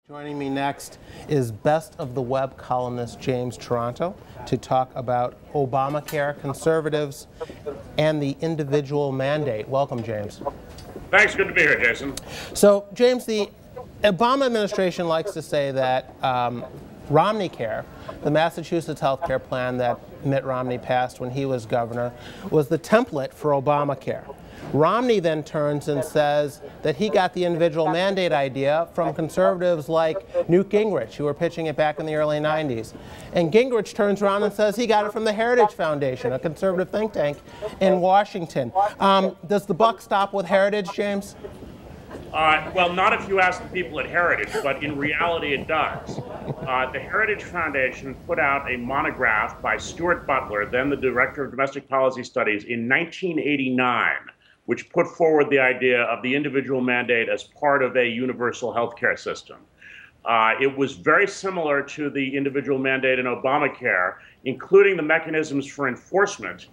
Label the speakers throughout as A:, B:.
A: Joining me next is Best of the Web columnist James Taranto to talk about Obamacare, conservatives, and the individual mandate. Welcome, James.
B: Thanks. Good to be here, Jason.
A: So, James, the Obama administration likes to say that Romney Care, the Massachusetts health care plan that Mitt Romney passed when he was governor, was the template for Obamacare. Romney then turns and says that he got the individual mandate idea from conservatives like Newt Gingrich, who were pitching it back in the early 90s. And Gingrich turns around and says he got it from the Heritage Foundation, a conservative think tank in Washington. Does the buck stop with Heritage, James?
B: Well, not if you ask the people at Heritage, but in reality it does. The Heritage Foundation put out a monograph by Stuart Butler, then the Director of Domestic Policy Studies, in 1989, which put forward the idea of the individual mandate as part of a universal healthcare system. It was very similar to the individual mandate in Obamacare, including the mechanisms for enforcement,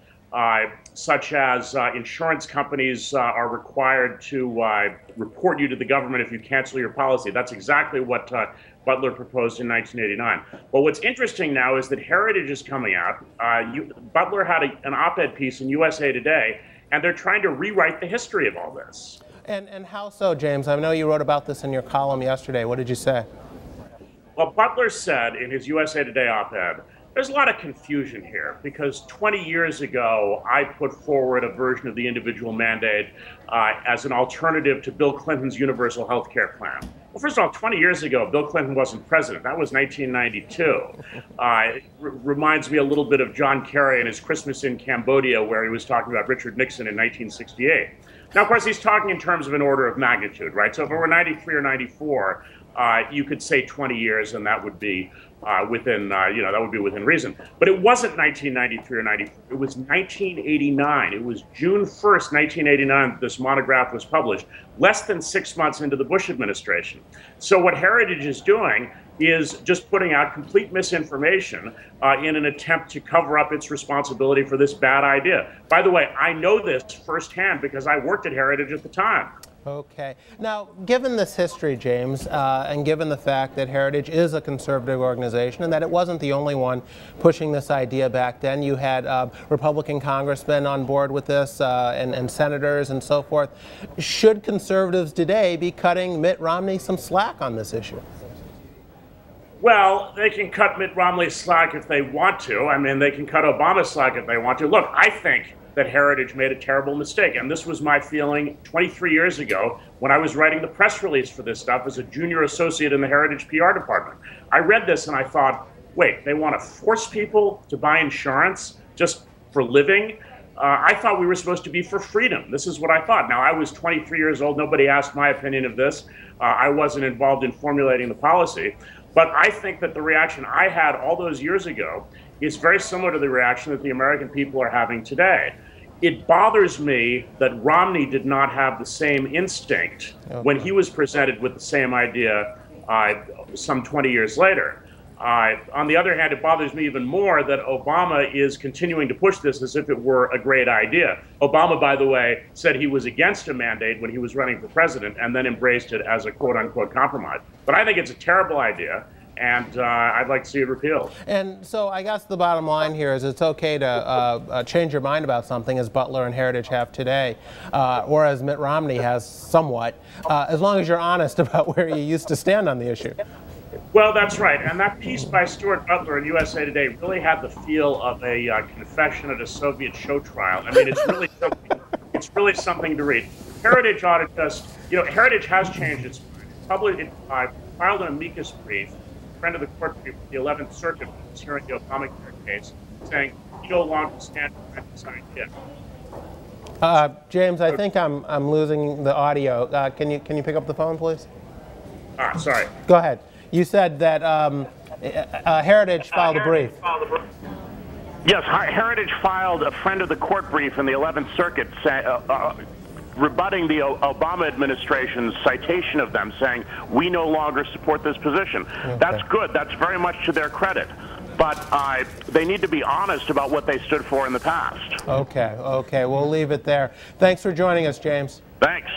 B: such as insurance companies are required to report you to the government if you cancel your policy. That's exactly what Butler proposed in 1989. But what's interesting now is that Heritage is coming out. Butler had an op-ed piece in USA Today, and they're trying to rewrite the history of all this.
A: And how so, James? I know you wrote about this in your column yesterday. What did you say?
B: Well, Butler said in his USA Today op-ed, there's a lot of confusion here because 20 years ago, I put forward a version of the individual mandate as an alternative to Bill Clinton's universal health care plan. Well, first of all, 20 years ago, Bill Clinton wasn't president. That was 1992. It reminds me a little bit of John Kerry and his Christmas in Cambodia, where he was talking about Richard Nixon in 1968. Now, of course, he's talking in terms of an order of magnitude, right? So if it were 93 or 94, you could say 20 years, and that would be within, that would be within reason. But it wasn't 1993 or 94. It was 1989. It was June 1st, 1989, that this monograph was published, less than 6 months into the Bush administration. So what Heritage is doing is just putting out complete misinformation in an attempt to cover up its responsibility for this bad idea. By the way, I know this firsthand because I worked at Heritage at the time.
A: Okay. Now, given this history, James, and given the fact that Heritage is a conservative organization and that it wasn't the only one pushing this idea back then, you had Republican congressmen on board with this and senators and so forth. Should conservatives today be cutting Mitt Romney some slack on this issue?
B: Well, they can cut Mitt Romney slack if they want to. I mean, they can cut Obama slack if they want to. Look, I think that Heritage made a terrible mistake. And this was my feeling 23 years ago when I was writing the press release for this stuff as a junior associate in the Heritage PR department. I read this and I thought, wait, they want to force people to buy insurance just for living? I thought we were supposed to be for freedom. This is what I thought. Now, I was 23 years old. Nobody asked my opinion of this. I wasn't involved in formulating the policy. But I think that the reaction I had all those years ago is very similar to the reaction that the American people are having today. It bothers me that Romney did not have the same instinct when he was presented with the same idea some 20 years later. On the other hand, it bothers me even more that Obama is continuing to push this as if it were a great idea. Obama, by the way, said he was against a mandate when he was running for president and then embraced it as a quote-unquote compromise. But I think it's a terrible idea, and I'd like to see it repealed.
A: And so I guess the bottom line here is it's okay to change your mind about something, as Butler and Heritage have today, or as Mitt Romney has somewhat, as long as you're honest about where you used to stand on the issue.
B: Well, that's right. And that piece by Stuart Butler in USA Today really had the feel of a confession at a Soviet show trial. I mean, it's really something to read. Heritage ought to just, Heritage has changed its mind. It filed an amicus brief, a friend of the court brief, the 11th Circuit, was hearing the Obamacare case, saying we no longer stand behind this idea.
A: James, I think I'm losing the audio. Can you pick up the phone, please?
B: Sorry.
A: Go ahead. You said that Heritage filed a brief.
C: Yes, Heritage filed a friend of the court brief in the 11th Circuit rebutting the Obama administration's citation of them, saying we no longer support this position. Okay. That's good. That's very much to their credit. But they need to be honest about what they stood for in the past.
A: Okay, we'll leave it there. Thanks for joining us, James.
C: Thanks.